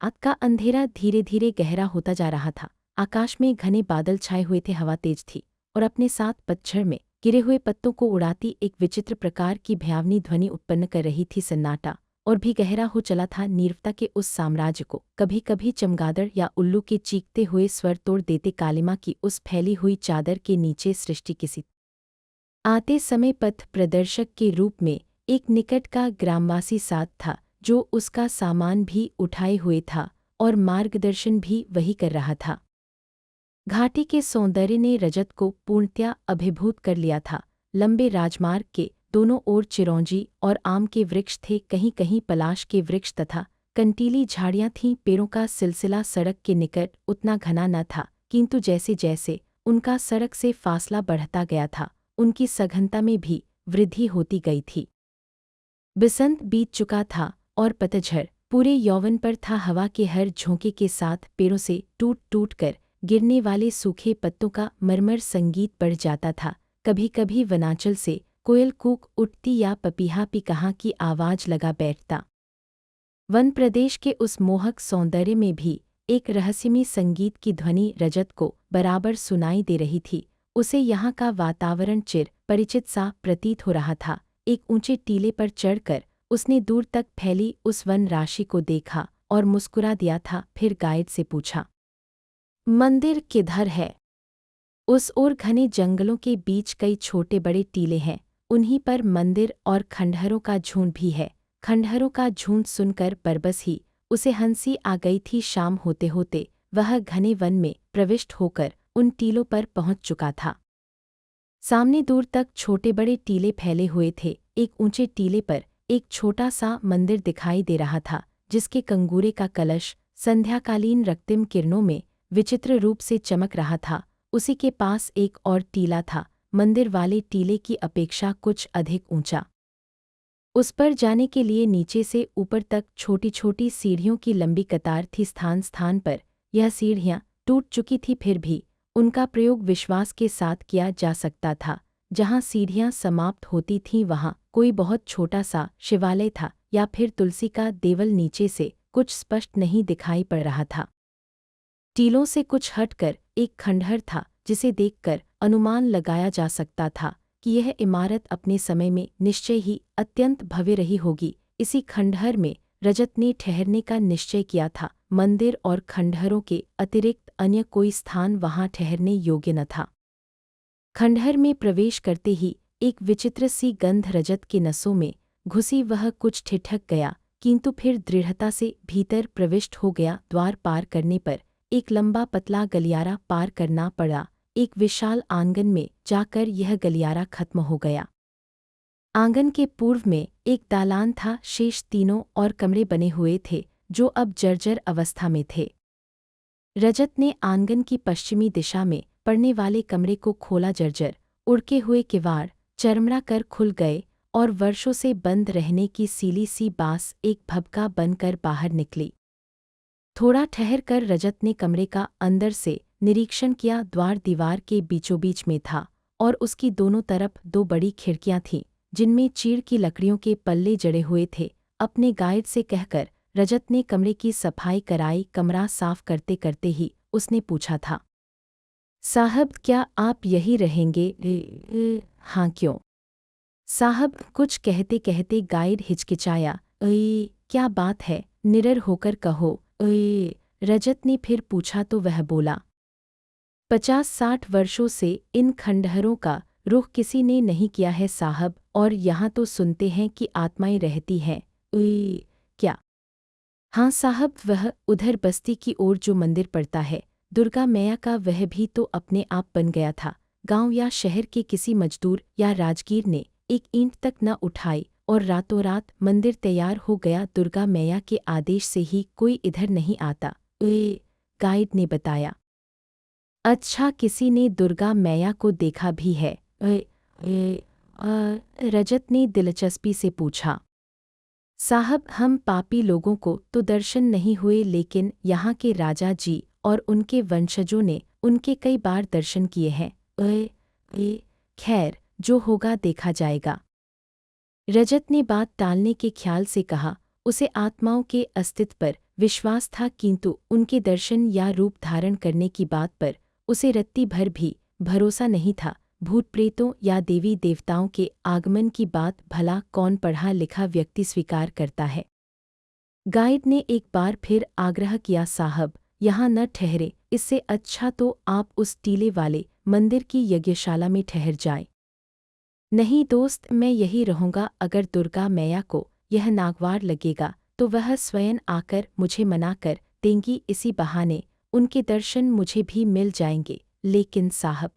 रात का अंधेरा धीरे धीरे गहरा होता जा रहा था। आकाश में घने बादल छाए हुए थे, हवा तेज थी और अपने साथ पतझड़ में गिरे हुए पत्तों को उड़ाती एक विचित्र प्रकार की भयावनी ध्वनि उत्पन्न कर रही थी। सन्नाटा और भी गहरा हो चला था। नीरवता के उस साम्राज्य को कभी कभी चमगादड़ या उल्लू के चीखते हुए स्वर तोड़ देते। कालिमा की उस फैली हुई चादर के नीचे सृष्टि किसी आते समय पथ प्रदर्शक के रूप में एक निकट का ग्रामवासी साथ था, जो उसका सामान भी उठाए हुए था और मार्गदर्शन भी वही कर रहा था। घाटी के सौंदर्य ने रजत को पूर्णतया अभिभूत कर लिया था। लंबे राजमार्ग के दोनों ओर चिरौंजी और आम के वृक्ष थे, कहीं कहीं पलाश के वृक्ष तथा कंटीली झाड़ियां थीं। पेड़ों का सिलसिला सड़क के निकट उतना घना न था, किंतु जैसे जैसे उनका सड़क से फासला बढ़ता गया था, उनकी सघनता में भी वृद्धि होती गई थी। बसंत बीत चुका था और पतझड़ पूरे यौवन पर था। हवा के हर झोंके के साथ पेड़ों से टूट टूट कर गिरने वाले सूखे पत्तों का मरमर संगीत बढ़ जाता था। कभी कभी वनांचल से कोयल कूक उठती या पपीहा पिकहा की आवाज लगा बैठता। वन प्रदेश के उस मोहक सौंदर्य में भी एक रहस्यमय संगीत की ध्वनि रजत को बराबर सुनाई दे रही थी। उसे यहाँ का वातावरण चिर परिचित सा प्रतीत हो रहा था। एक ऊंचे टीले पर चढ़कर उसने दूर तक फैली उस वन राशि को देखा और मुस्कुरा दिया था। फिर गाइड से पूछा, मंदिर किधर है? उस ओर घने जंगलों के बीच कई छोटे बड़े टीले हैं, उन्हीं पर मंदिर और खंडहरों का झुंड भी है। खंडहरों का झुंड सुनकर बरबस ही उसे हंसी आ गई थी। शाम होते होते वह घने वन में प्रविष्ट होकर उन टीलों पर पहुंच चुका था। सामने दूर तक छोटे बड़े टीले फैले हुए थे। एक ऊंचे टीले पर एक छोटा सा मंदिर दिखाई दे रहा था, जिसके कंगूरे का कलश संध्याकालीन रक्तिम किरणों में विचित्र रूप से चमक रहा था। उसी के पास एक और टीला था, मंदिर वाले टीले की अपेक्षा कुछ अधिक ऊंचा। उस पर जाने के लिए नीचे से ऊपर तक छोटी छोटी सीढ़ियों की लंबी कतार थी। स्थान स्थान पर यह सीढ़ियां टूट चुकी थी, फिर भी उनका प्रयोग विश्वास के साथ किया जा सकता था। जहाँ सीढ़ियां समाप्त होती थीं वहाँ कोई बहुत छोटा सा शिवालय था, या फिर तुलसी का देवल नीचे से कुछ स्पष्ट नहीं दिखाई पड़ रहा था। टीलों से कुछ हटकर एक खंडहर था, जिसे देखकर अनुमान लगाया जा सकता था कि यह इमारत अपने समय में निश्चय ही अत्यंत भव्य रही होगी। इसी खंडहर में रजत ने ठहरने का निश्चय किया था। मंदिर और खंडहरों के अतिरिक्त अन्य कोई स्थान वहां ठहरने योग्य न था। खंडहर में प्रवेश करते ही एक विचित्र सी गंध रजत के नसों में घुसी। वह कुछ ठिठक गया, किंतु फिर दृढ़ता से भीतर प्रविष्ट हो गया। द्वार पार करने पर एक लंबा पतला गलियारा पार करना पड़ा। एक विशाल आंगन में जाकर यह गलियारा खत्म हो गया। आंगन के पूर्व में एक दालान था। शेष तीनों और कमरे बने हुए थे, जो अब जर्जर अवस्था में थे। रजत ने आंगन की पश्चिमी दिशा में पड़ने वाले कमरे को खोला। जर्जर उड़के हुए किवाड़ चरमरा कर खुल गए और वर्षों से बंद रहने की सीली सी बांस एक भभका बनकर बाहर निकली। थोड़ा ठहर कर रजत ने कमरे का अंदर से निरीक्षण किया। द्वार दीवार के बीचों बीच में था और उसकी दोनों तरफ दो बड़ी खिड़कियां थीं, जिनमें चीड़ की लकड़ियों के पल्ले जड़े हुए थे। अपने गाइड से कहकर रजत ने कमरे की सफाई कराई। कमरा साफ करते करते ही उसने पूछा था, साहब क्या आप यही रहेंगे? हाँ, क्यों? साहब, कुछ कहते कहते गाइड हिचकिचाया। क्या बात है, निडर होकर कहो। रजत ने फिर पूछा तो वह बोला, 50-60 वर्षों से इन खंडहरों का रुख किसी ने नहीं किया है साहब, और यहाँ तो सुनते हैं कि आत्माएं रहती हैं। क्या? हाँ साहब, वह उधर बस्ती की ओर जो मंदिर पड़ता है, दुर्गा मैया का, वह भी तो अपने आप बन गया था। गांव या शहर के किसी मजदूर या राजगीर ने एक ईंट तक न उठाई और रातों रात मंदिर तैयार हो गया। दुर्गा मैया के आदेश से ही कोई इधर नहीं आता, गाइड ने बताया। अच्छा, किसी ने दुर्गा मैया को देखा भी है? रजत ने दिलचस्पी से पूछा। साहब, हम पापी लोगों को तो दर्शन नहीं हुए, लेकिन यहाँ के राजा जी और उनके वंशजों ने उनके कई बार दर्शन किए हैं। खैर, जो होगा देखा जाएगा। रजत ने बात टालने के ख्याल से कहा, उसे आत्माओं के अस्तित्व पर विश्वास था, किंतु उनके दर्शन या रूप धारण करने की बात पर उसे रत्ती भर भी भरोसा नहीं था। भूत प्रेतों या देवी देवताओं के आगमन की बात भला कौन पढ़ा लिखा व्यक्ति स्वीकार करता है। गाइड ने एक बार फिर आग्रह किया, साहब यहाँ न ठहरे, इससे अच्छा तो आप उस टीले वाले मंदिर की यज्ञशाला में ठहर जाएं। नहीं दोस्त, मैं यही रहूँगा। अगर दुर्गा मैया को यह नागवार लगेगा तो वह स्वयं आकर मुझे मना कर देंगी, इसी बहाने उनके दर्शन मुझे भी मिल जाएंगे। लेकिन साहब,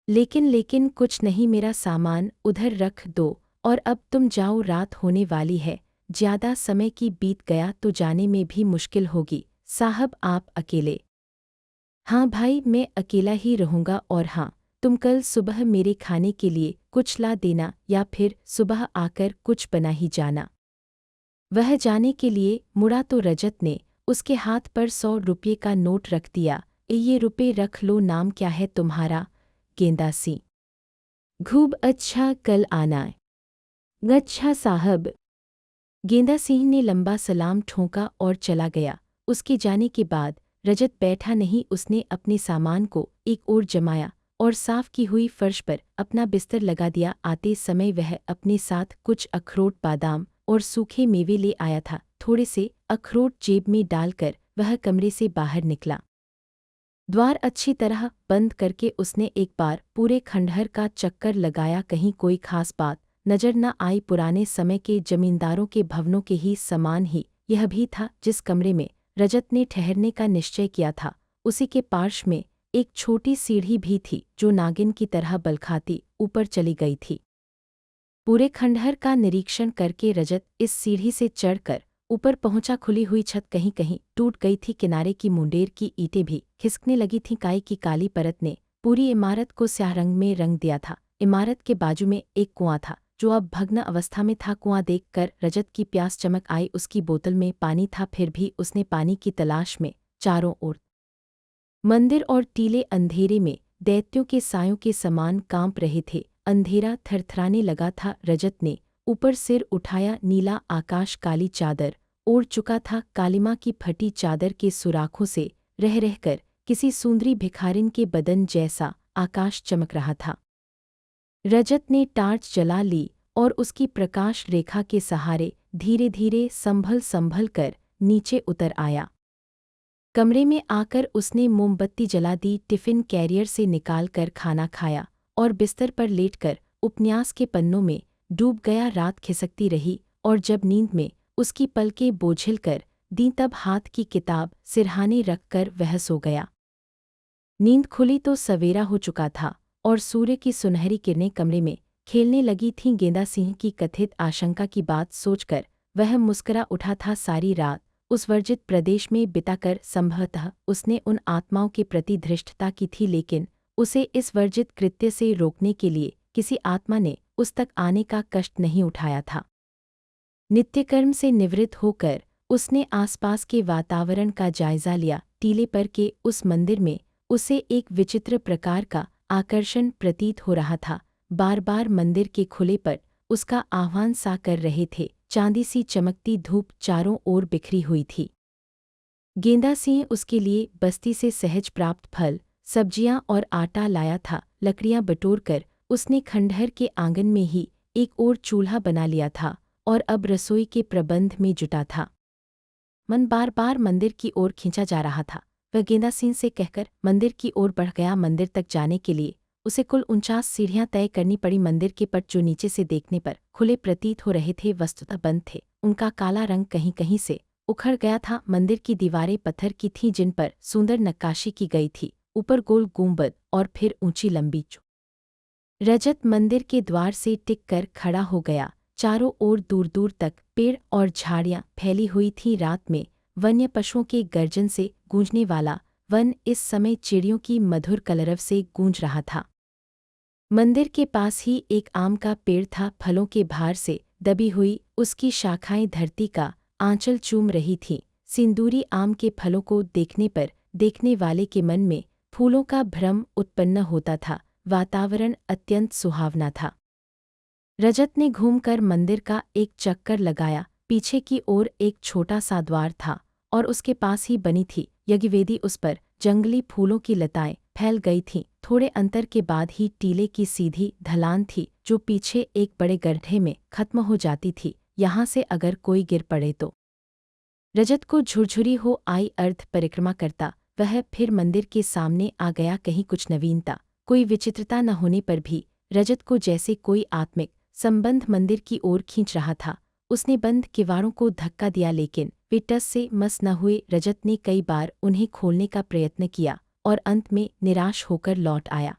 लेकिन कुछ नहीं, मेरा सामान उधर रख दो और अब तुम जाओ, रात होने वाली है। ज्यादा समय की बीत गया तो जाने में भी मुश्किल होगी। साहब आप अकेले? हाँ भाई, मैं अकेला ही रहूँगा। और हाँ, तुम कल सुबह मेरे खाने के लिए कुछ ला देना या फिर सुबह आकर कुछ बना ही जाना। वह जाने के लिए मुड़ा तो रजत ने उसके हाथ पर 100 रुपये का नोट रख दिया। ये रुपये रख लो, नाम क्या है तुम्हारा? गेंदा सिंह। खूब अच्छा, कल आना। अच्छा साहब। गेंदा सिंह ने लंबा सलाम ठोंका और चला गया। उसके जाने के बाद रजत बैठा नहीं, उसने अपने सामान को एक ओर जमाया और साफ की हुई फर्श पर अपना बिस्तर लगा दिया। आते समय वह अपने साथ कुछ अखरोट, बादाम और सूखे मेवे ले आया था। थोड़े से अखरोट जेब में डालकर वह कमरे से बाहर निकला। द्वार अच्छी तरह बंद करके उसने एक बार पूरे खंडहर का चक्कर लगाया, कहीं कोई खास बात नजर न आई। पुराने समय के जमींदारों के भवनों के ही समान ही यह भी था। जिस कमरे में रजत ने ठहरने का निश्चय किया था, उसी के पार्श्व में एक छोटी सीढ़ी भी थी जो नागिन की तरह बलखाती ऊपर चली गई थी। पूरे खंडहर का निरीक्षण करके रजत इस सीढ़ी से चढ़कर ऊपर पहुंचा। खुली हुई छत कहीं कहीं टूट गई थी, किनारे की मुंडेर की ईंटें भी खिसकने लगी थीं। काई की काली परत ने पूरी इमारत को स्याह रंग में रंग दिया था। इमारत के बाजू में एक कुआं था जो अब भग्न अवस्था में था। कुआं देखकर रजत की प्यास चमक आई। उसकी बोतल में पानी था, फिर भी उसने पानी की तलाश में चारों ओर मंदिर और टीले अंधेरे में दैत्यों के सायों के समान कांप रहे थे। अंधेरा थरथराने लगा था। रजत ने ऊपर सिर उठाया, नीला आकाश काली चादर ओढ़ चुका था। कालिमा की फटी चादर के सुराखों से रह रहकर किसी सुंदरी भिखारिन के बदन जैसा आकाश चमक रहा था। रजत ने टार्च जला ली और उसकी प्रकाश रेखा के सहारे धीरे धीरे संभल कर नीचे उतर आया। कमरे में आकर उसने मोमबत्ती जला दी, टिफिन कैरियर से निकालकर खाना खाया और बिस्तर पर लेटकर उपन्यास के पन्नों में डूब गया। रात खिसकती रही और जब नींद में उसकी पलकें बोझिल कर दी तब हाथ की किताब सिरहाने रखकर वह सो गया। नींद खुली तो सवेरा हो चुका था और सूर्य की सुनहरी किरणें कमरे में खेलने लगी थीं। गेंदा सिंह की कथित आशंका की बात सोचकर वह मुस्करा उठा था। सारी रात उस वर्जित प्रदेश में बिताकर संभवतः उसने उन आत्माओं के प्रति धृष्टता की थी, लेकिन उसे इस वर्जित कृत्य से रोकने के लिए किसी आत्मा ने उस तक आने का कष्ट नहीं उठाया था। नित्यकर्म से निवृत्त होकर उसने आसपास के वातावरण का जायजा लिया। टीले पर के उस मंदिर में उसे एक विचित्र प्रकार का आकर्षण प्रतीत हो रहा था। बार बार मंदिर के खुले पर उसका आह्वान सा कर रहे थे। चांदी सी चमकती धूप चारों ओर बिखरी हुई थी। गेंदा सिंह उसके लिए बस्ती से सहज प्राप्त फल, सब्जियां और आटा लाया था। लकड़ियां बटोरकर उसने खंडहर के आंगन में ही एक और चूल्हा बना लिया था और अब रसोई के प्रबंध में जुटा था। मन बार बार मंदिर की ओर खींचा जा रहा था। वह गेंदा सिंह से कहकर मंदिर की ओर बढ़ गया। मंदिर तक जाने के लिए उसे कुल 49 सीढ़ियां तय करनी पड़ी। मंदिर के पट जो नीचे से देखने पर खुले प्रतीत हो रहे थे, वस्तुतः बंद थे। उनका काला रंग कहीं कहीं से उखड़ गया था। मंदिर की दीवारें पत्थर की थीं जिन पर सुंदर नक्काशी की गई थी, ऊपर गोल गुंबद और फिर ऊंची लंबी रजत मंदिर के द्वार से टिक कर खड़ा हो गया। चारों ओर दूर दूर तक पेड़ और झाड़ियां फैली हुई थीं। रात में वन्य पशुओं के गर्जन से गूंजने वाला वन इस समय चिड़ियों की मधुर कलरव से गूंज रहा था। मंदिर के पास ही एक आम का पेड़ था। फलों के भार से दबी हुई उसकी शाखाएं धरती का आंचल चूम रही थीं। सिंदूरी आम के फलों को देखने पर देखने वाले के मन में फूलों का भ्रम उत्पन्न होता था। वातावरण अत्यंत सुहावना था। रजत ने घूमकर मंदिर का एक चक्कर लगाया। पीछे की ओर एक छोटा सा द्वार था और उसके पास ही बनी थी यज्ञवेदी। उस पर जंगली फूलों की लताएं फैल गई थीं। थोड़े अंतर के बाद ही टीले की सीधी ढलान थी जो पीछे एक बड़े गड्ढे में खत्म हो जाती थी। यहाँ से अगर कोई गिर पड़े तो। रजत को झुरझुरी हो आई अर्ध परिक्रमा करता वह फिर मंदिर के सामने आ गया। कहीं कुछ नवीनता, कोई विचित्रता न होने पर भी रजत को जैसे कोई आत्मिक संबंध मंदिर की ओर खींच रहा था। उसने बंद किवाड़ों को धक्का दिया लेकिन वे टस से मस न हुए। रजत ने कई बार उन्हें खोलने का प्रयत्न किया और अंत में निराश होकर लौट आया।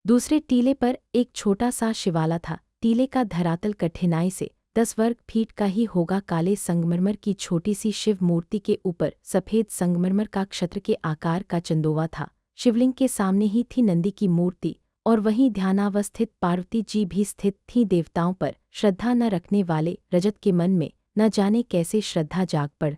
दूसरे टीले पर एक छोटा सा शिवाला था। टीले का धरातल कठिनाई से 10 वर्ग फीट का ही होगा। काले संगमरमर की छोटी सी शिव मूर्ति के ऊपर सफ़ेद संगमरमर का क्षत्र के आकार का चंदोवा था। शिवलिंग के सामने ही थी नंदी की मूर्ति और वहीं ध्यानावस्थित पार्वती जी भी स्थित थीं। देवताओं पर श्रद्धा न रखने वाले रजत के मन में न जाने कैसे श्रद्धा जाग पड़।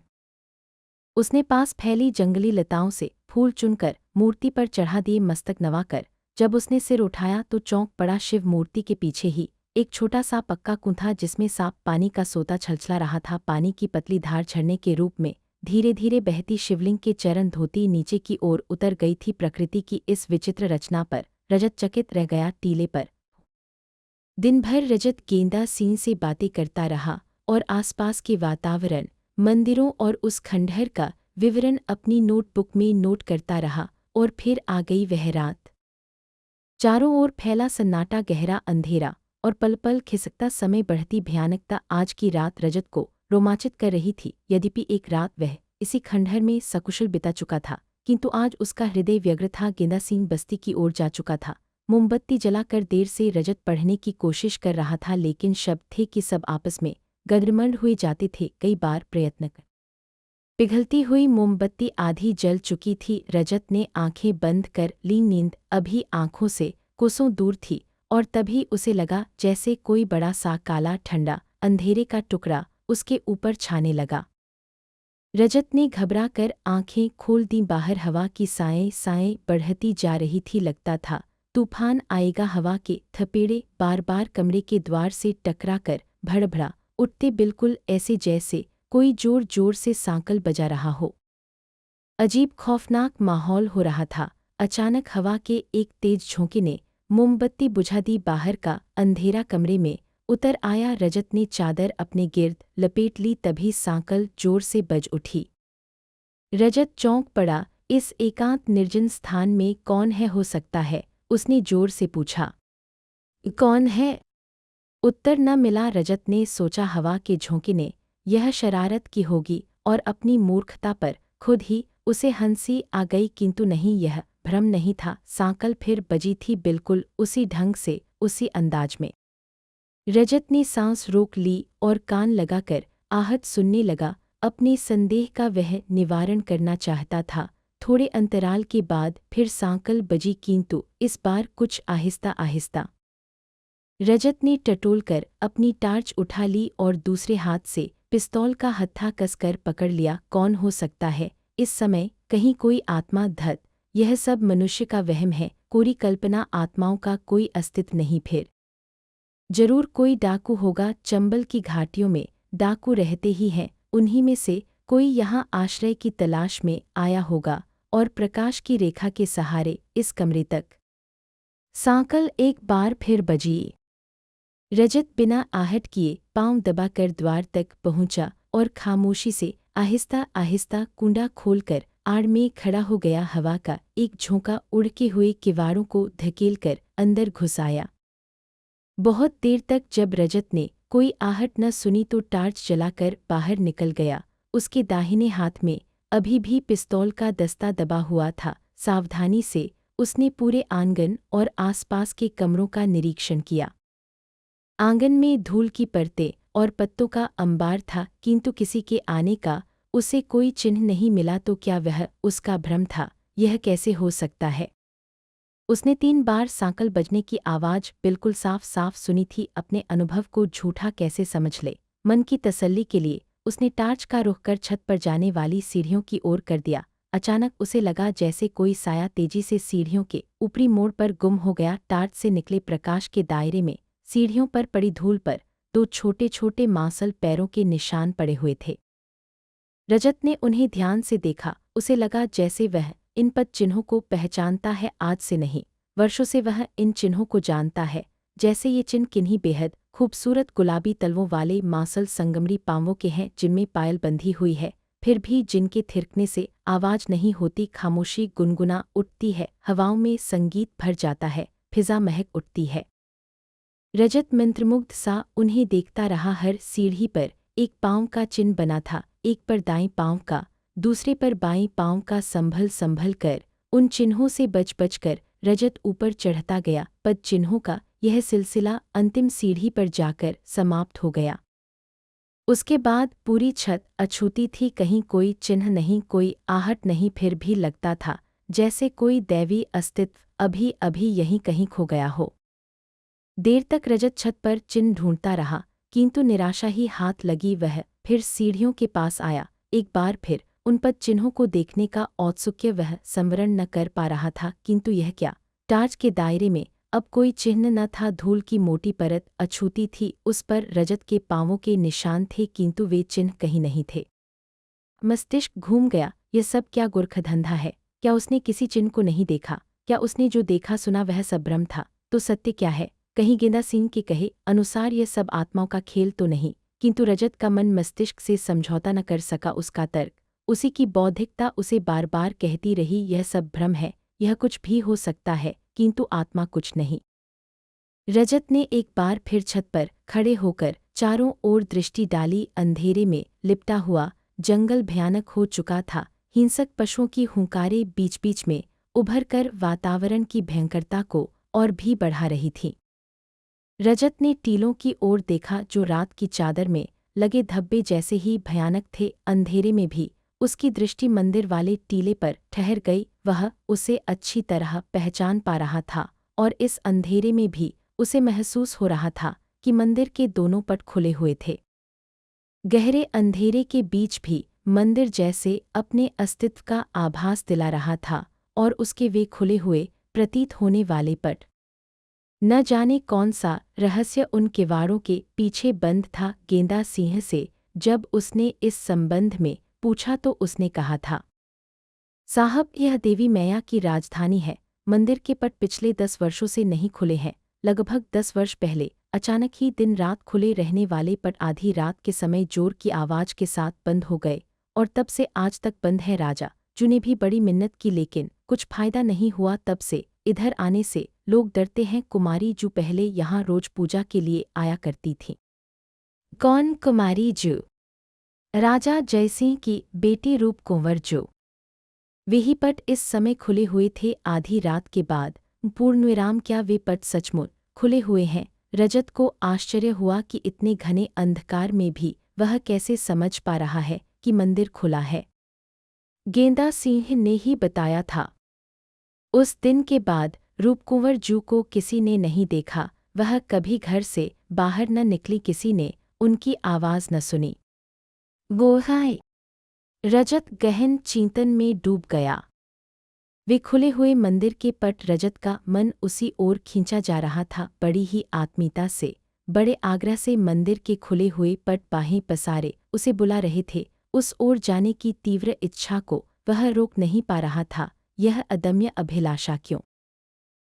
उसने पास फैली जंगली लताओं से फूल चुनकर मूर्ति पर चढ़ा दिए। मस्तक नवाकर जब उसने सिर उठाया तो चौंक पड़ा। शिव मूर्ति के पीछे ही एक छोटा सा पक्का कुआं था जिसमें साफ पानी का सोता छलछला रहा था। पानी की पतली धार झरने के रूप में धीरे धीरे बहती शिवलिंग के चरण धोती नीचे की ओर उतर गई थी। प्रकृति की इस विचित्र रचना पर रजत चकित रह गया। टीले पर दिन भर रजत गेंदा सिंह से बातें करता रहा और आसपास के वातावरण, मंदिरों और उस खंडहर का विवरण अपनी नोटबुक में नोट करता रहा। और फिर आ गई वह रात। चारों ओर फैला सन्नाटा, गहरा अंधेरा और पल पल खिसकता समय। बढ़ती भयानकता आज की रात रजत को रोमांचित कर रही थी। यद्यपि एक रात वह इसी खंडहर में सकुशल बिता चुका था, किंतु आज उसका हृदय व्यग्र था। गेंदा सिंह बस्ती की ओर जा चुका था। मोमबत्ती जलाकर देर से रजत पढ़ने की कोशिश कर रहा था लेकिन शब्द थे कि सब आपस में गड़बड़ हुए जाते थे। कई बार प्रयत्न कर पिघलती हुई मोमबत्ती आधी जल चुकी थी। रजत ने आंखें बंद कर ली। नींद अभी आंखों से कोसों दूर थी और तभी उसे लगा जैसे कोई बड़ा सा काला ठंडा अंधेरे का टुकड़ा उसके ऊपर छाने लगा। रजत ने घबरा कर आंखें खोल दी। बाहर हवा की साएं साएं बढ़ती जा रही थी। लगता था तूफान आएगा। हवा के थपेड़े बार बार कमरे के द्वार से टकरा कर भड़भड़ा उठते, बिल्कुल ऐसे जैसे कोई जोर जोर से सांकल बजा रहा हो। अजीब खौफनाक माहौल हो रहा था। अचानक हवा के एक तेज झोंके ने मोमबत्ती बुझा दी। बाहर का अंधेरा कमरे में उतर आया। रजत ने चादर अपने गिर्द लपेट ली। तभी सांकल जोर से बज उठी। रजत चौंक पड़ा। इस एकांत निर्जन स्थान में कौन है हो सकता है? उसने जोर से पूछा। कौन है? उत्तर न मिला। रजत ने सोचा हवा के झोंके ने यह शरारत की होगी और अपनी मूर्खता पर खुद ही उसे हंसी आ गई, किंतु नहीं, यह भ्रम नहीं था। सांकल फिर बजी थी, बिल्कुल उसी ढंग से, उसी अंदाज में। रजत ने सांस रोक ली और कान लगाकर आहट सुनने लगा। अपने संदेह का वह निवारण करना चाहता था। थोड़े अंतराल के बाद फिर सांकल बजी, किंतु इस बार कुछ आहिस्ता आहिस्ता। रजत ने टटोलकर अपनी टार्च उठा ली और दूसरे हाथ से पिस्तौल का हत्था कसकर पकड़ लिया। कौन हो सकता है इस समय? कहीं कोई आत्मा? धत, यह सब मनुष्य का वहम है, कोरी कल्पना। आत्माओं का कोई अस्तित्व नहीं। फिर जरूर कोई डाकू होगा। चंबल की घाटियों में डाकू रहते ही हैं। उन्हीं में से कोई यहाँ आश्रय की तलाश में आया होगा और प्रकाश की रेखा के सहारे इस कमरे तक। सांकल एक बार फिर बजी। रजत बिना आहट किए पांव दबाकर द्वार तक पहुंचा और खामोशी से आहिस्ता आहिस्ता कुंडा खोलकर आड़ में खड़ा हो गया। हवा का एक झोंका उड़के हुए किवाड़ों को धकेलकर अंदर घुस आया। बहुत देर तक जब रजत ने कोई आहट न सुनी तो टार्च जलाकर बाहर निकल गया। उसके दाहिने हाथ में अभी भी पिस्तौल का दस्ता दबा हुआ था। सावधानी से उसने पूरे आंगन और आसपास के कमरों का निरीक्षण किया। आंगन में धूल की परतें और पत्तों का अंबार था, किंतु किसी के आने का उसे कोई चिन्ह नहीं मिला। तो क्या वह उसका भ्रम था? यह कैसे हो सकता है? उसने 3 बार सांकल बजने की आवाज़ बिल्कुल साफ साफ सुनी थी। अपने अनुभव को झूठा कैसे समझ ले? मन की तसल्ली के लिए उसने टार्च का रुख कर छत पर जाने वाली सीढ़ियों की ओर कर दिया। अचानक उसे लगा जैसे कोई साया तेजी से सीढ़ियों के ऊपरी मोड़ पर गुम हो गया। टार्च से निकले प्रकाश के दायरे में सीढ़ियों पर पड़ी धूल पर 2 छोटे छोटे मांसल पैरों के निशान पड़े हुए थे। रजत ने उन्हें ध्यान से देखा। उसे लगा जैसे वह इन पद चिन्हों को पहचानता है, आज से नहीं, वर्षों से वह इन चिन्हों को जानता है। जैसे ये चिन्ह किन्हीं बेहद खूबसूरत गुलाबी तलवों वाले मांसल संगमरी पांवों के हैं, जिनमें पायल बंधी हुई है, फिर भी जिनके थिरकने से आवाज नहीं होती, खामोशी गुनगुना उठती है, हवाओं में संगीत भर जाता है, फिजा महक उठती है। रजत मंत्रमुग्ध सा उन्हें देखता रहा। हर सीढ़ी पर एक पाँव का चिन्ह बना था, एक पर दाएं पाँव का, दूसरे पर बाएं पाँव का। संभल संभल कर उन चिन्हों से बच बच कर रजत ऊपर चढ़ता गया। पद चिन्हों का यह सिलसिला अंतिम सीढ़ी पर जाकर समाप्त हो गया। उसके बाद पूरी छत अछूती थी, कहीं कोई चिन्ह नहीं, कोई आहट नहीं, फिर भी लगता था जैसे कोई दैवी अस्तित्व अभी अभी यहीं कहीं खो गया हो। देर तक रजत छत पर चिन्ह ढूंढता रहा, किंतु निराशा ही हाथ लगी। वह फिर सीढ़ियों के पास आया। एक बार फिर उन पद चिन्हों को देखने का औत्सुक्य वह संवरण न कर पा रहा था, किंतु यह क्या? टार्च के दायरे में अब कोई चिन्ह न था। धूल की मोटी परत अछूती थी, उस पर रजत के पांवों के निशान थे, किंतु वे चिन्ह कहीं नहीं थे। मस्तिष्क घूम गया। यह सब क्या गुरखधंधा है? क्या उसने किसी चिन्ह को नहीं देखा? क्या उसने जो देखा सुना वह सब भ्रम था? तो सत्य क्या है? कहीं गेंदा सिंह के कहे अनुसार यह सब आत्माओं का खेल तो नहीं? किंतु रजत का मन मस्तिष्क से समझौता न कर सका। उसका तर्क, उसी की बौद्धिकता उसे बार बार कहती रही, यह सब भ्रम है, यह कुछ भी हो सकता है, किंतु आत्मा कुछ नहीं। रजत ने एक बार फिर छत पर खड़े होकर चारों ओर दृष्टि डाली। अंधेरे में लिपटा हुआ जंगल भयानक हो चुका था। हिंसक पशुओं की हुंकारें बीच बीच में उभर कर वातावरण की भयंकरता को और भी बढ़ा रही थीं। रजत ने टीलों की ओर देखा, जो रात की चादर में लगे धब्बे जैसे ही भयानक थे। अंधेरे में भी उसकी दृष्टि मंदिर वाले टीले पर ठहर गई। वह उसे अच्छी तरह पहचान पा रहा था, और इस अंधेरे में भी उसे महसूस हो रहा था कि मंदिर के दोनों पट खुले हुए थे। गहरे अंधेरे के बीच भी मंदिर जैसे अपने अस्तित्व का आभास दिला रहा था, और उसके वे खुले हुए प्रतीत होने वाले पट, न जाने कौन सा रहस्य उन किवाड़ों के पीछे बंद था। गेंदा सिंह से जब उसने इस संबंध में पूछा तो उसने कहा था, साहब, यह देवी मैया की राजधानी है। मंदिर के पट पिछले 10 वर्षों से नहीं खुले हैं। लगभग 10 वर्ष पहले अचानक ही दिन रात खुले रहने वाले पट आधी रात के समय जोर की आवाज के साथ बंद हो गए, और तब से आज तक बंद है। राजा जू ने भी बड़ी मिन्नत की, लेकिन कुछ फायदा नहीं हुआ। तब से इधर आने से लोग डरते हैं। कुमारी जू पहले यहाँ रोज पूजा के लिए आया करती थी। कौन कुमारी जू? राजा जयसिंह की बेटी रूप कुंवर जू। वही पट इस समय खुले हुए थे। आधी रात के बाद पूर्णविराम, क्या वे पट सचमुच खुले हुए हैं? रजत को आश्चर्य हुआ कि इतने घने अंधकार में भी वह कैसे समझ पा रहा है कि मंदिर खुला है। गेंदा सिंह ने ही बताया था। उस दिन के बाद रूपकुंवर जू को किसी ने नहीं देखा। वह कभी घर से बाहर न निकली, किसी ने उनकी आवाज न सुनी। गोहाय! रजत गहन चिंतन में डूब गया। वे खुले हुए मंदिर के पट, रजत का मन उसी ओर खींचा जा रहा था। बड़ी ही आत्मीयता से, बड़े आग्रह से मंदिर के खुले हुए पट बाहें पसारे उसे बुला रहे थे। उस ओर जाने की तीव्र इच्छा को वह रोक नहीं पा रहा था। यह अदम्य अभिलाषा क्यों?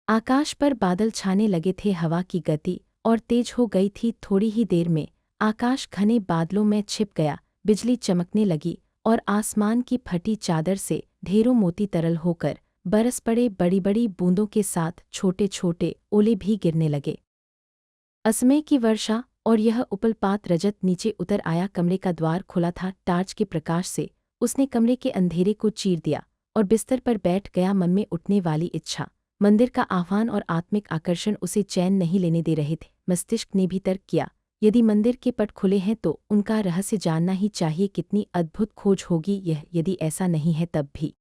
आकाश पर बादल छाने लगे थे। हवा की गति और तेज हो गई थी। थोड़ी ही देर में आकाश घने बादलों में छिप गया। बिजली चमकने लगी और आसमान की फटी चादर से ढेरों मोती तरल होकर बरस पड़े। बड़ी बड़ी बूंदों के साथ छोटे छोटे ओले भी गिरने लगे। असमय की वर्षा और यह उपलपात। रजत नीचे उतर आया। कमरे का द्वार खुला था। टार्च के प्रकाश से उसने कमरे के अंधेरे को चीर दिया और बिस्तर पर बैठ गया। मन में उठने वाली इच्छा, मंदिर का आह्वान और आत्मिक आकर्षण उसे चैन नहीं लेने दे रहे थे। मस्तिष्क ने भी तर्क किया, यदि मंदिर के पट खुले हैं तो उनका रहस्य जानना ही चाहिए। कितनी अद्भुत खोज होगी यह। यदि ऐसा नहीं है तब भी।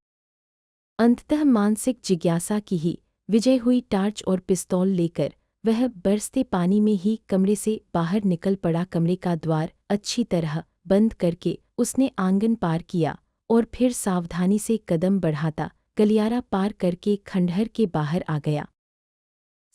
अंततः मानसिक जिज्ञासा की ही विजय हुई। टार्च और पिस्तौल लेकर वह बरसते पानी में ही कमरे से बाहर निकल पड़ा। कमरे का द्वार अच्छी तरह बंद करके उसने आंगन पार किया और फिर सावधानी से कदम बढ़ाता गलियारा पार करके खंडहर के बाहर आ गया।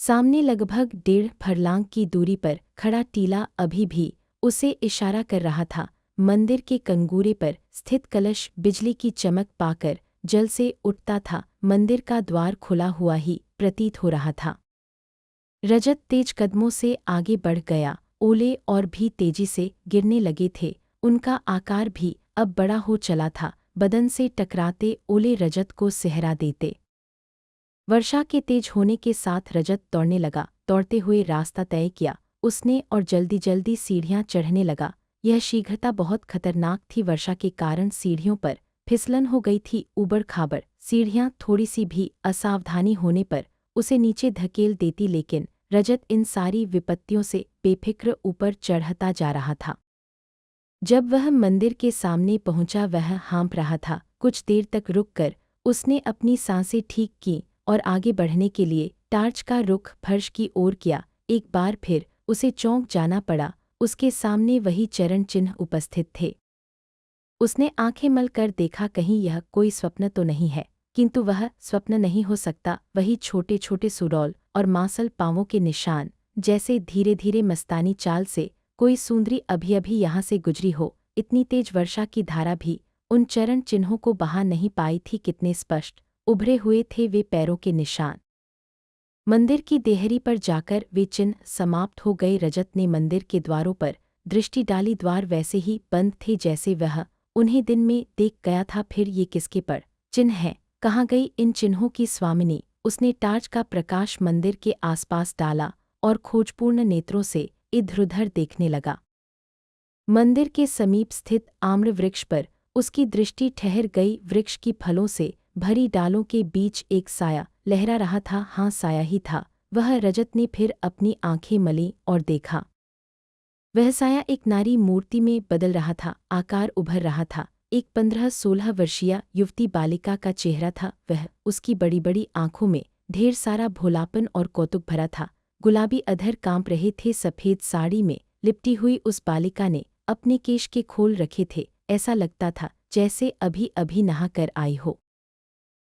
सामने लगभग 1.5 फरलांग की दूरी पर खड़ा टीला अभी भी उसे इशारा कर रहा था। मंदिर के कंगूरे पर स्थित कलश बिजली की चमक पाकर जल से उठता था। मंदिर का द्वार खुला हुआ ही प्रतीत हो रहा था। रजत तेज कदमों से आगे बढ़ गया। ओले और भी तेजी से गिरने लगे थे। उनका आकार भी अब बड़ा हो चला था। बदन से टकराते ओले रजत को सहरा देते। वर्षा के तेज होने के साथ रजत दौड़ने लगा। दौड़ते हुए रास्ता तय किया उसने और जल्दी जल्दी सीढ़ियां चढ़ने लगा। यह शीघ्रता बहुत खतरनाक थी। वर्षा के कारण सीढ़ियों पर फिसलन हो गई थी। ऊबड़ खाबड़ सीढ़ियां थोड़ी सी भी असावधानी होने पर उसे नीचे धकेल देती, लेकिन रजत इन सारी विपत्तियों से बेफिक्र ऊपर चढ़ता जा रहा था। जब वह मंदिर के सामने पहुंचा वह हाँफ रहा था। कुछ देर तक रुककर उसने अपनी सांसें ठीक की और आगे बढ़ने के लिए टार्च का रुख फर्श की ओर किया। एक बार फिर उसे चौंक जाना पड़ा। उसके सामने वही चरण चिन्ह उपस्थित थे। उसने आंखें मल कर देखा कहीं यह कोई स्वप्न तो नहीं है, किंतु वह स्वप्न नहीं हो सकता। वही छोटे छोटे सुडौल और मांसल पांवों के निशान, जैसे धीरे धीरे मस्तानी चाल से कोई सुंदरी अभी अभी यहाँ से गुजरी हो। इतनी तेज वर्षा की धारा भी उन चरण चिन्हों को बहा नहीं पाई थी। कितने स्पष्ट उभरे हुए थे वे पैरों के निशान। मंदिर की देहरी पर जाकर वे चिन्ह समाप्त हो गए। रजत ने मंदिर के द्वारों पर दृष्टि डाली। द्वार वैसे ही बंद थे जैसे वह उन्हें दिन में देख गया था। फिर ये किसके पर चिन्ह हैं? कहाँ गई इन चिन्हों की स्वामिनी? उसने टार्च का प्रकाश मंदिर के आसपास डाला और खोजपूर्ण नेत्रों से इधर-उधर देखने लगा। मंदिर के समीप स्थित आम्र वृक्ष पर उसकी दृष्टि ठहर गई। वृक्ष की फलों से भरी डालों के बीच एक साया लहरा रहा था। हाँ, साया ही था वह। रजत ने फिर अपनी आंखें मलीं और देखा। वह साया एक नारी मूर्ति में बदल रहा था। आकार उभर रहा था। एक 15-16 वर्षीय युवती बालिका का चेहरा था वह। उसकी बड़ी बड़ी आंखों में ढेर सारा भोलापन और कौतुक भरा था। गुलाबी अधर कांप रहे थे। सफ़ेद साड़ी में लिपटी हुई उस बालिका ने अपने केश के खोल रखे थे। ऐसा लगता था जैसे अभी अभी नहा कर आई हो।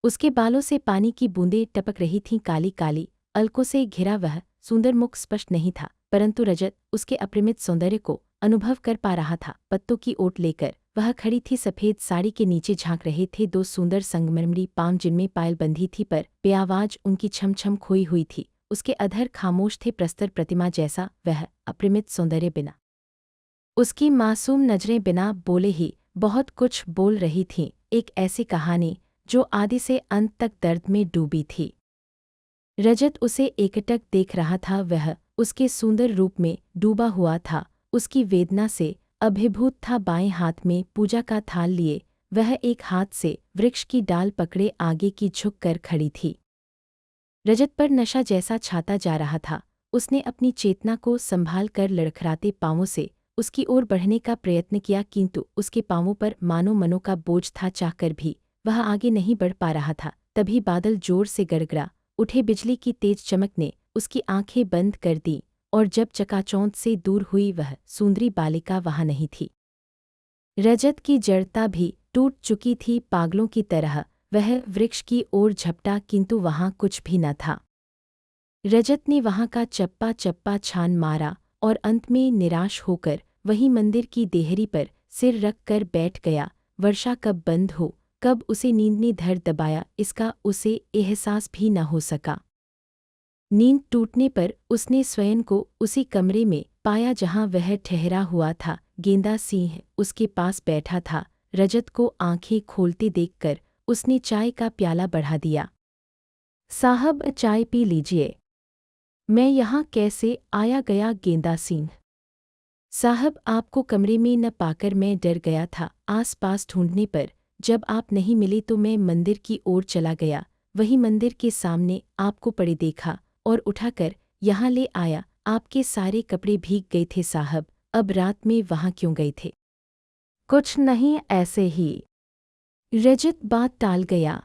उसके बालों से पानी की बूंदें टपक रही थीं। काली काली अलकों से घिरा वह सुंदर मुख स्पष्ट नहीं था, परंतु रजत उसके अपरिमित सौंदर्य को अनुभव कर पा रहा था। पत्तों की ओट लेकर वह खड़ी थी। सफ़ेद साड़ी के नीचे झांक रहे थे दो सुंदर संगमरमरी पांव जिनमें पायल बंधी थी, पर बेआवाज उनकी छम छम खोई हुई थी। उसके अधर खामोश थे, प्रस्तर प्रतिमा जैसा। वह अपरिमित सौंदर्य बिना उसकी मासूम नजरें बिना बोले ही बहुत कुछ बोल रही थीं। एक ऐसी कहानी जो आदि से अंत तक दर्द में डूबी थी। रजत उसे एकटक देख रहा था। वह उसके सुंदर रूप में डूबा हुआ था। उसकी वेदना से अभिभूत था। बाएं हाथ में पूजा का थाल लिए वह एक हाथ से वृक्ष की डाल पकड़े आगे की झुक कर खड़ी थी। रजत पर नशा जैसा छाता जा रहा था। उसने अपनी चेतना को संभाल कर लड़खड़ाते पांवों से उसकी ओर बढ़ने का प्रयत्न किया, किंतु उसके पांवों पर मानो मनो का बोझ था। चाहकर भी वह आगे नहीं बढ़ पा रहा था। तभी बादल जोर से गड़गड़ा उठे। बिजली की तेज चमक ने उसकी आंखें बंद कर दी और जब चकाचौंध से दूर हुई वह सुंदरी बालिका वहां नहीं थी। रजत की जड़ता भी टूट चुकी थी। पागलों की तरह वह वृक्ष की ओर झपटा, किंतु वहां कुछ भी न था। रजत ने वहां का चप्पा चप्पा छान मारा और अंत में निराश होकर वही मंदिर की देहरी पर सिर रख कर बैठ गया। वर्षा कब बंद हो, कब उसे नींद ने धर दबाया, इसका उसे एहसास भी न हो सका। नींद टूटने पर उसने स्वयं को उसी कमरे में पाया जहां वह ठहरा हुआ था। गेंदा सिंह उसके पास बैठा था। रजत को आंखें खोलते देखकर उसने चाय का प्याला बढ़ा दिया। साहब, चाय पी लीजिए। मैं यहाँ कैसे आया गया? गेंदा सिंह साहब, आपको कमरे में न पाकर मैं डर गया था। आस पास ढूंढने पर जब आप नहीं मिले तो मैं मंदिर की ओर चला गया। वही मंदिर के सामने आपको पड़े देखा और उठाकर यहाँ ले आया। आपके सारे कपड़े भीग गए थे साहब। अब रात में वहाँ क्यों गए थे? कुछ नहीं, ऐसे ही। रजत बात टाल गया।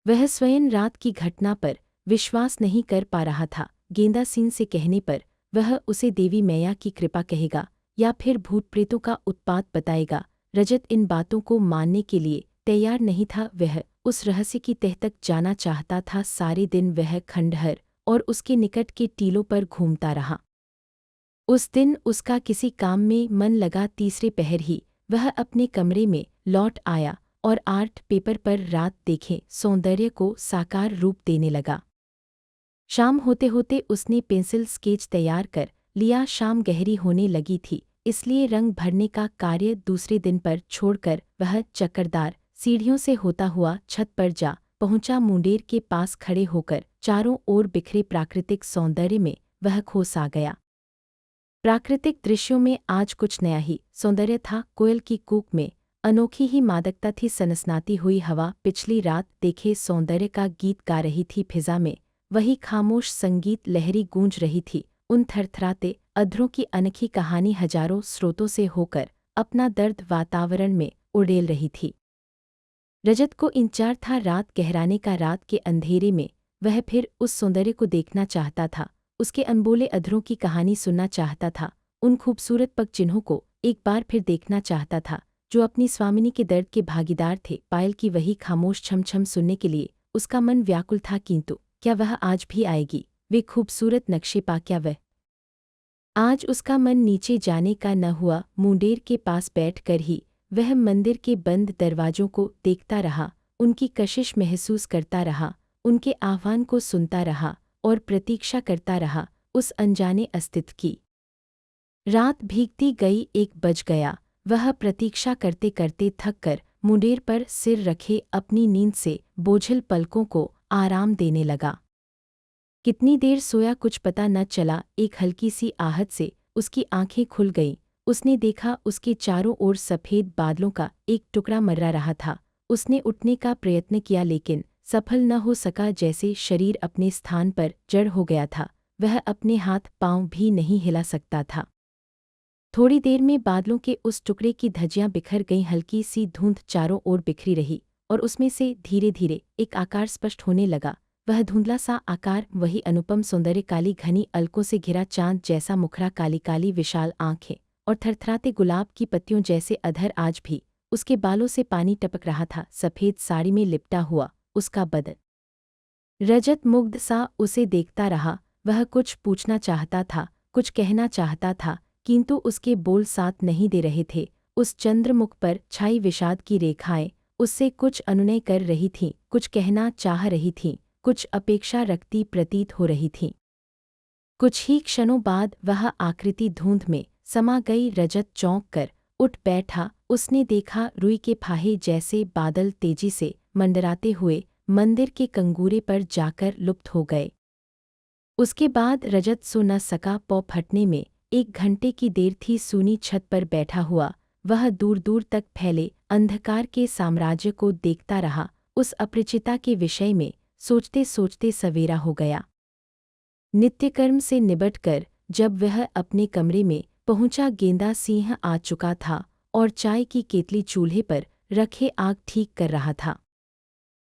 वह स्वयं रात की घटना पर विश्वास नहीं कर पा रहा था। गेंदा सिंह से कहने पर वह उसे देवी मैया की कृपा कहेगा या फिर भूत प्रेतों का उत्पात बताएगा। रजत इन बातों को मानने के लिए तैयार नहीं था। वह उस रहस्य की तह तक जाना चाहता था। सारे दिन वह खंडहर और उसके निकट के टीलों पर घूमता रहा। उस दिन उसका किसी काम में मन लगा। तीसरे पहर ही वह अपने कमरे में लौट आया और आर्ट पेपर पर रात देखे सौंदर्य को साकार रूप देने लगा। शाम होते होते उसने पेंसिल स्केच तैयार कर लिया। शाम गहरी होने लगी थी, इसलिए रंग भरने का कार्य दूसरे दिन पर छोड़कर वह चक्करदार सीढ़ियों से होता हुआ छत पर जा पहुंचा। मुंडेर के पास खड़े होकर चारों ओर बिखरे प्राकृतिक सौंदर्य में वह खो सा गया। प्राकृतिक दृश्यों में आज कुछ नया ही सौंदर्य था। कोयल की कूक में अनोखी ही मादकता थी। सनसनाती हुई हवा पिछली रात देखे सौंदर्य का गीत गा रही थी। फिजा में वही खामोश संगीत लहरी गूंज रही थी। उन थरथराते अधरों की अनोखी कहानी हजारों स्रोतों से होकर अपना दर्द वातावरण में उड़ेल रही थी। रजत को इंतजार था रात गहराने का। रात के अंधेरे में वह फिर उस सौंदर्य को देखना चाहता था, उसके अनबोले अधरों की कहानी सुनना चाहता था, उन खूबसूरत पग चिन्हों को एक बार फिर देखना चाहता था जो अपनी स्वामिनी के दर्द के भागीदार थे। पायल की वही खामोश छम छम सुनने के लिए उसका मन व्याकुल था, किंतु क्या वह आज भी आएगी? वे खूबसूरत नक्शे पा क्या वह? आज उसका मन नीचे जाने का न हुआ। मुंडेर के पास बैठकर ही वह मंदिर के बंद दरवाजों को देखता रहा, उनकी कशिश महसूस करता रहा, उनके आह्वान को सुनता रहा और प्रतीक्षा करता रहा उस अनजाने अस्तित्व की। रात भीगती गई, 1 बज गया। वह प्रतीक्षा करते करते थक कर मुंडेर पर सिर रखे अपनी नींद से बोझिल पलकों को आराम देने लगा। कितनी देर सोया कुछ पता न चला। एक हल्की सी आहट से उसकी आंखें खुल गईं। उसने देखा उसके चारों ओर सफ़ेद बादलों का एक टुकड़ा मर्रा रहा था। उसने उठने का प्रयत्न किया लेकिन सफल न हो सका। जैसे शरीर अपने स्थान पर जड़ हो गया था, वह अपने हाथ पांव भी नहीं हिला सकता था। थोड़ी देर में बादलों के उस टुकड़े की धज्जियां बिखर गईं। हल्की सी धुंध चारों ओर बिखरी रही और उसमें से धीरे धीरे एक आकार स्पष्ट होने लगा। वह धुंधला सा आकार, वही अनुपम सौंदर्य, काली घनी अलकों से घिरा चांद जैसा मुखड़ा, काली काली विशाल आंखें और थरथराते गुलाब की पत्तियों जैसे अधर। आज भी उसके बालों से पानी टपक रहा था। सफ़ेद साड़ी में लिपटा हुआ उसका बदन। रजत मुग्ध सा उसे देखता रहा। वह कुछ पूछना चाहता था, कुछ कहना चाहता था, किंतु उसके बोल साथ नहीं दे रहे थे। उस चंद्रमुख पर छाई विषाद की रेखाएं उससे कुछ अनुनय कर रही थीं, कुछ कहना चाह रही थीं, कुछ अपेक्षा रखती प्रतीत हो रही थीं। कुछ ही क्षणों बाद वह आकृति धुंध में समा गई। रजत चौंक कर उठ बैठा। उसने देखा रुई के फाहे जैसे बादल तेजी से मंडराते हुए मंदिर के कंगूरे पर जाकर लुप्त हो गए। उसके बाद रजत सो न सका। पौ फटने में 1 घंटे की देर थी। सूनी छत पर बैठा हुआ वह दूर दूर तक फैले अंधकार के साम्राज्य को देखता रहा। उस अपरिचिता के विषय में सोचते सोचते सवेरा हो गया। नित्यकर्म से निबटकर जब वह अपने कमरे में पहुंचा, गेंदा सिंह आ चुका था और चाय की केतली चूल्हे पर रखे आग ठीक कर रहा था।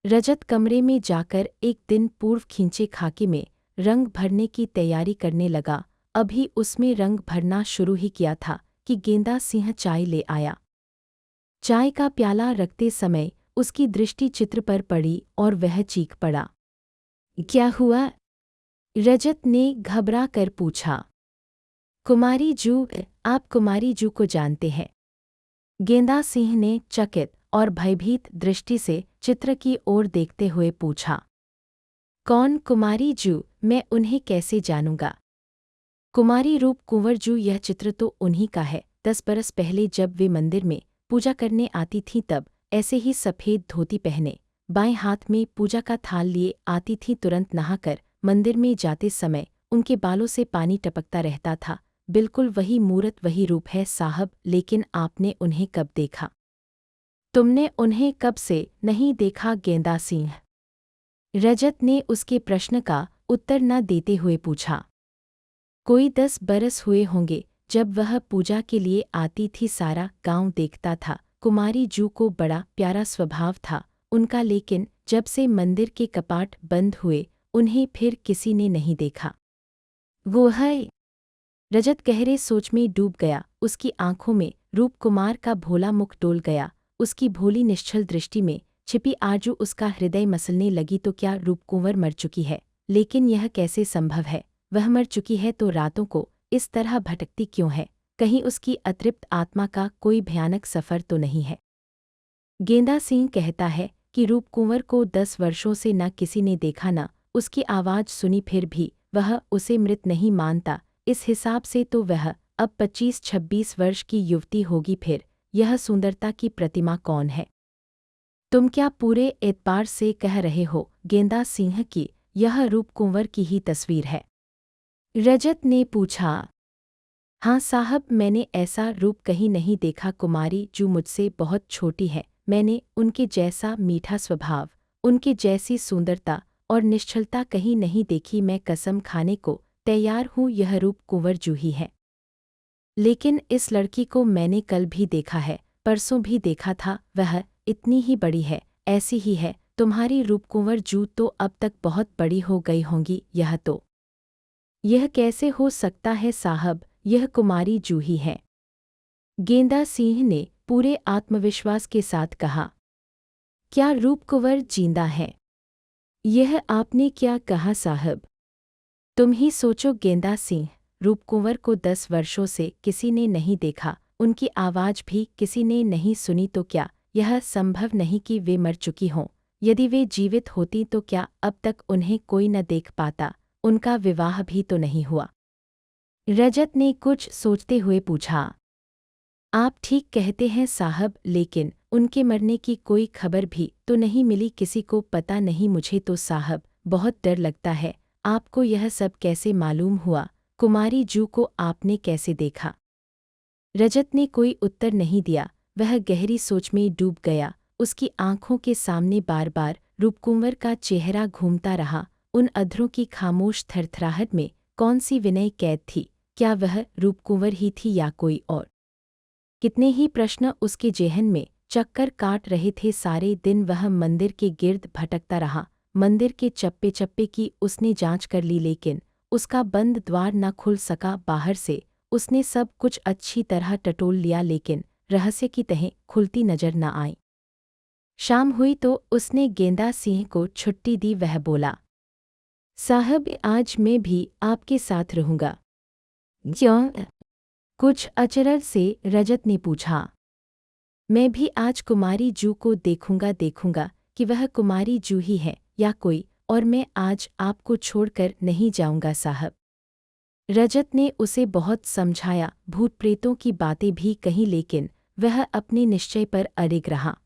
रजत कमरे में जाकर 1 दिन पूर्व खींचे खाके में रंग भरने की तैयारी करने लगा। अभी उसमें रंग भरना शुरू ही किया था कि गेंदा सिंह चाय ले आया। चाय का प्याला रखते समय उसकी दृष्टि चित्र पर पड़ी और वह चीख पड़ा। क्या हुआ? रजत ने घबरा कर पूछा। कुमारी जू, आप कुमारी जू को जानते हैं? गेंदा सिंह ने चकित और भयभीत दृष्टि से चित्र की ओर देखते हुए पूछा। कौन कुमारी जू? मैं उन्हें कैसे जानूंगा? कुमारी रूप कुंवर जू, यह चित्र तो उन्हीं का है। 10 बरस पहले जब वे मंदिर में पूजा करने आती थीं तब ऐसे ही सफ़ेद धोती पहने, बाएं हाथ में पूजा का थाल लिए आती थीं। तुरंत नहाकर मंदिर में जाते समय उनके बालों से पानी टपकता रहता था। बिल्कुल वही मूरत, वही रूप है साहब। लेकिन आपने उन्हें कब देखा? तुमने उन्हें कब से नहीं देखा? गेंदा सिंह रजत ने उसके प्रश्न का उत्तर न देते हुए पूछा। कोई 10 बरस हुए होंगे जब वह पूजा के लिए आती थी। सारा गांव देखता था। कुमारी जू को बड़ा प्यारा स्वभाव था उनका, लेकिन जब से मंदिर के कपाट बंद हुए उन्हें फिर किसी ने नहीं देखा। वो है? रजत गहरे सोच में डूब गया। उसकी आंखों में रूप कुमार का भोला मुख डोल गया। उसकी भोली निश्चल दृष्टि में छिपी आरजू उसका हृदय मसलने लगी। तो क्या रूप कुंवर मर चुकी है? लेकिन यह कैसे संभव है? वह मर चुकी है तो रातों को इस तरह भटकती क्यों है? कहीं उसकी अतृप्त आत्मा का कोई भयानक सफ़र तो नहीं है? गेंदा सिंह कहता है कि रूपकुंवर को 10 वर्षों से न किसी ने देखा न उसकी आवाज़ सुनी, फिर भी वह उसे मृत नहीं मानता। इस हिसाब से तो वह अब 25-26 वर्ष की युवती होगी। फिर यह सुंदरता की प्रतिमा कौन है? तुम क्या पूरे एतबार से कह रहे हो गेंदा सिंह की यह रूपकुंवर की ही तस्वीर है? रजत ने पूछा। हाँ साहब, मैंने ऐसा रूप कहीं नहीं देखा। कुमारी जो मुझसे बहुत छोटी है, मैंने उनके जैसा मीठा स्वभाव, उनके जैसी सुंदरता और निश्चलता कहीं नहीं देखी। मैं कसम खाने को तैयार हूँ यह रूपकुंवर जूही है। लेकिन इस लड़की को मैंने कल भी देखा है, परसों भी देखा था। वह इतनी ही बड़ी है, ऐसी ही है। तुम्हारी रूपकुंवर जू तो अब तक बहुत बड़ी हो गई होंगी। यह कैसे हो सकता है साहब, यह कुमारी जूही है। गेंदा सिंह ने पूरे आत्मविश्वास के साथ कहा। क्या रूपकुंवर जिंदा है? यह आपने क्या कहा साहब? तुम ही सोचो गेंदा सिंह, रूपकुंवर को 10 वर्षों से किसी ने नहीं देखा, उनकी आवाज़ भी किसी ने नहीं सुनी, तो क्या यह संभव नहीं कि वे मर चुकी हों? यदि वे जीवित होती तो क्या अब तक उन्हें कोई न देख पाता? उनका विवाह भी तो नहीं हुआ। रजत ने कुछ सोचते हुए पूछा। आप ठीक कहते हैं साहब, लेकिन उनके मरने की कोई खबर भी तो नहीं मिली, किसी को पता नहीं। मुझे तो साहब बहुत डर लगता है। आपको यह सब कैसे मालूम हुआ? कुमारी जू को आपने कैसे देखा? रजत ने कोई उत्तर नहीं दिया, वह गहरी सोच में डूब गया। उसकी आंखों के सामने बार बार रूपकुंवर का चेहरा घूमता रहा। उन अधरों की खामोश थरथराहट में कौन सी विनय कैद थी? क्या वह रूपकुंवर ही थी या कोई और? कितने ही प्रश्न उसके जेहन में चक्कर काट रहे थे। सारे दिन वह मंदिर के गिर्द भटकता रहा। मंदिर के चप्पे चप्पे की उसने जांच कर ली, लेकिन उसका बंद द्वार न खुल सका। बाहर से उसने सब कुछ अच्छी तरह टटोल लिया, लेकिन रहस्य की तहें खुलती नजर न आई। शाम हुई तो उसने गेंदा सिंह को छुट्टी दी। वह बोला, साहब आज मैं भी आपके साथ रहूँगा। क्यों? कुछ अचरज से रजत ने पूछा। मैं भी आज कुमारी जू को देखूंगा कि वह कुमारी जू ही है या कोई और। मैं आज आपको छोड़कर नहीं जाऊंगा साहब। रजत ने उसे बहुत समझाया, भूत प्रेतों की बातें भी कहीं, लेकिन वह अपने निश्चय पर अड़िग रहा।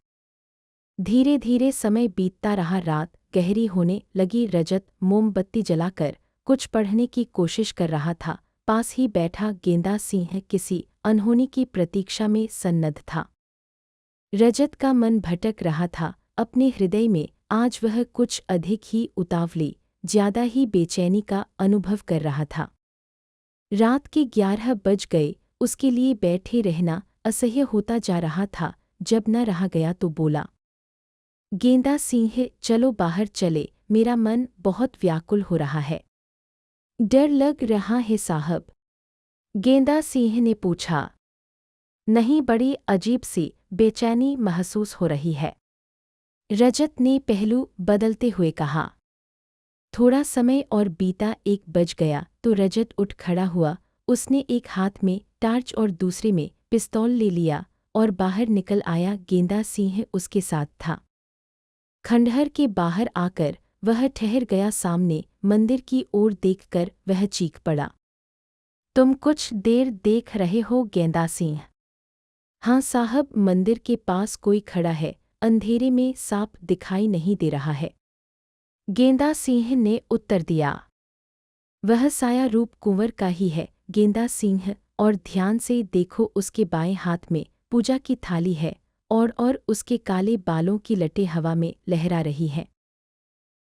धीरे धीरे समय बीतता रहा, रात गहरी होने लगी। रजत मोमबत्ती जलाकर कुछ पढ़ने की कोशिश कर रहा था। पास ही बैठा गेंदा सिंह किसी अनहोनी की प्रतीक्षा में सन्नद्ध था। रजत का मन भटक रहा था अपने हृदय में। आज वह कुछ अधिक ही उतावली, ज्यादा ही बेचैनी का अनुभव कर रहा था। रात के 11 बज गए। उसके लिए बैठे रहना असह्य होता जा रहा था। जब न रहा गया तो बोला, गेंदा सिंह चलो बाहर चले, मेरा मन बहुत व्याकुल हो रहा है। डर लग रहा है साहब? गेंदा सिंह ने पूछा। नहीं, बड़ी अजीब सी बेचैनी महसूस हो रही है, रजत ने पहलू बदलते हुए कहा। थोड़ा समय और बीता। 1 बज गया तो रजत उठ खड़ा हुआ। उसने एक हाथ में टार्च और दूसरे में पिस्तौल ले लिया और बाहर निकल आया। गेंदा सिंह उसके साथ था। खंडहर के बाहर आकर वह ठहर गया। सामने मंदिर की ओर देखकर वह चीख पड़ा, तुम कुछ देर देख रहे हो गेंदा सिंह? हाँ साहब, मंदिर के पास कोई खड़ा है, अंधेरे में साफ दिखाई नहीं दे रहा है, गेंदा सिंह ने उत्तर दिया। वह साया रूपकुंवर का ही है गेंदा सिंह, और ध्यान से देखो, उसके बाएं हाथ में पूजा की थाली है और उसके काले बालों की लटें हवा में लहरा रही हैं।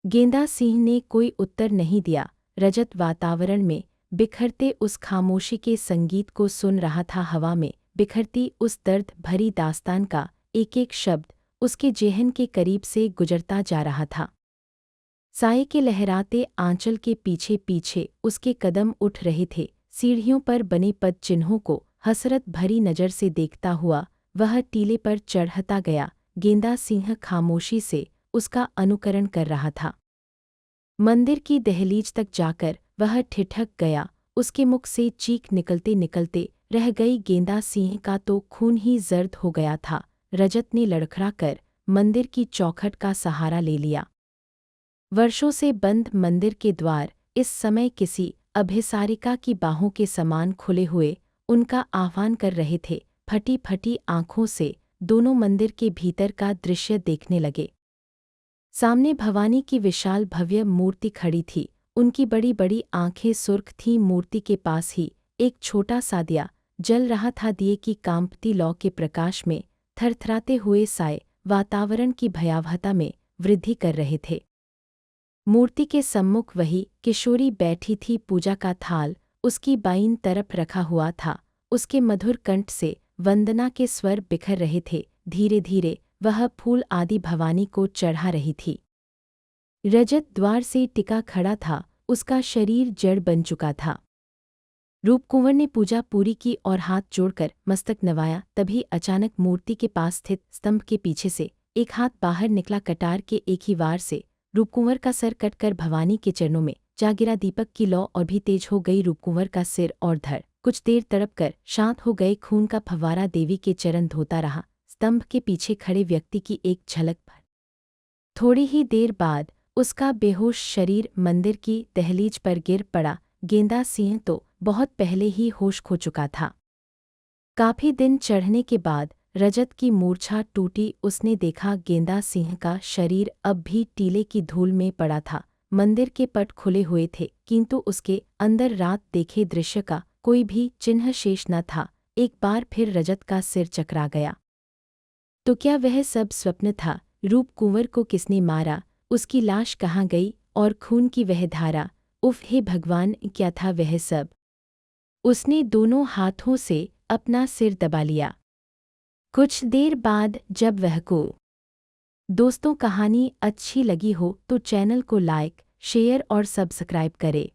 गेंदा सिंह ने कोई उत्तर नहीं दिया। रजत वातावरण में बिखरते उस खामोशी के संगीत को सुन रहा था। हवा में बिखरती उस दर्द भरी दास्तान का एक एक शब्द उसके जेहन के करीब से गुजरता जा रहा था। साये के लहराते आंचल के पीछे पीछे उसके कदम उठ रहे थे। सीढ़ियों पर बने पद चिन्हों को हसरत भरी नज़र से देखता हुआ वह टीले पर चढ़ता गया। गेंदा सिंह खामोशी से उसका अनुकरण कर रहा था। मंदिर की दहलीज तक जाकर वह ठिठक गया। उसके मुख से चीख निकलते निकलते रह गई। गेंदा सिंह का तो खून ही जर्द हो गया था। रजत ने लड़खड़ा कर मंदिर की चौखट का सहारा ले लिया। वर्षों से बंद मंदिर के द्वार इस समय किसी अभिसारिका की बाहों के समान खुले हुए उनका आह्वान कर रहे थे। फटी फटी आंखों से दोनों मंदिर के भीतर का दृश्य देखने लगे। सामने भवानी की विशाल भव्य मूर्ति खड़ी थी। उनकी बड़ी बड़ी आंखें सुर्ख थीं। मूर्ति के पास ही एक छोटा सा दिया जल रहा था। दिए की कांपती लौ के प्रकाश में थरथराते हुए साए वातावरण की भयावहता में वृद्धि कर रहे थे। मूर्ति के सम्मुख वही किशोरी बैठी थी। पूजा का थाल उसकी बाईं तरफ रखा हुआ था। उसके मधुर कंठ से वंदना के स्वर बिखर रहे थे। धीरे धीरे वह फूल आदि भवानी को चढ़ा रही थी। रजत द्वार से टिका खड़ा था। उसका शरीर जड़ बन चुका था। रूपकुंवर ने पूजा पूरी की और हाथ जोड़कर मस्तक नवाया। तभी अचानक मूर्ति के पास स्थित स्तंभ के पीछे से एक हाथ बाहर निकला। कटार के एक ही वार से रूपकुंवर का सर कटकर भवानी के चरणों में जा गिरा। दीपक की लौ और भी तेज हो गई। रूपकुंवर का सिर और धड़ कुछ देर तड़प कर शांत हो गए। खून का फव्वारा देवी के चरण धोता रहा। स्तंभ के पीछे खड़े व्यक्ति की एक झलक पर थोड़ी ही देर बाद उसका बेहोश शरीर मंदिर की दहलीज पर गिर पड़ा। गेंदा सिंह तो बहुत पहले ही होश खो चुका था। काफी दिन चढ़ने के बाद रजत की मूर्छा टूटी। उसने देखा गेंदा सिंह का शरीर अब भी टीले की धूल में पड़ा था। मंदिर के पट खुले हुए थे, किंतु उसके अंदर रात देखे दृश्य का कोई भी चिन्ह शेष न था। एक बार फिर रजत का सिर चकरा गया। तो क्या वह सब स्वप्न था? रूपकुंवर को किसने मारा? उसकी लाश कहाँ गई? और खून की वह धारा, उफ हे भगवान, क्या था वह सब? उसने दोनों हाथों से अपना सिर दबा लिया। कुछ देर बाद जब वह को दोस्तों कहानी अच्छी लगी हो तो चैनल को लाइक, शेयर और सब्सक्राइब करें।